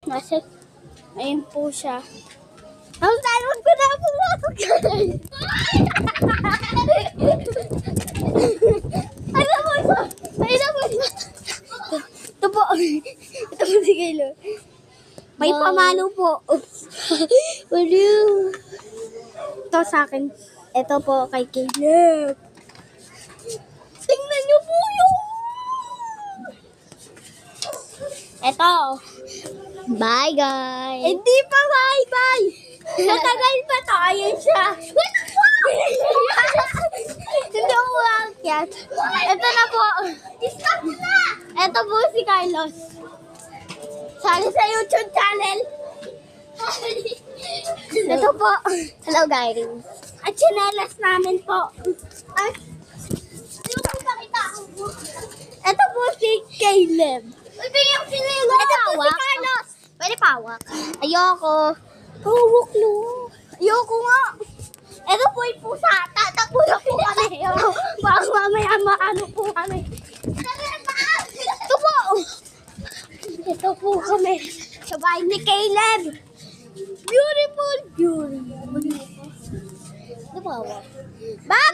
Nasa, ayun po siya. Ang talon ko na pumasok yan. Alam mo ito. Alam mo ito. Ito po. Ito po si Kaylo. May pamalo po. Wala. Ito sa akin. Ito po kay Caleb. Tingnan niyo po yun. Ito. Bye, guys. Hindi pa bye-bye. Matagal pa tayo siya. Hindi ako aakyat. Ito na po. Stop na! Ito po si Carlos. Sali sa YouTube channel. Ito po. Hello, guys. At chinelas namin po. Ay, yung pakita ko. Ito po si Caleb. Ito yung chinelas. Ito po si Carlos. Pwede pawak. Ayoko. Pawak no. Ayoko nga. Ito po yung pusa. Tatakbo na po kami. Baka mamaya maano po kami. Ito po. Ito po kami. Sa bahay ni Caleb. Beautiful. Beautiful. Ito pawak. Bye!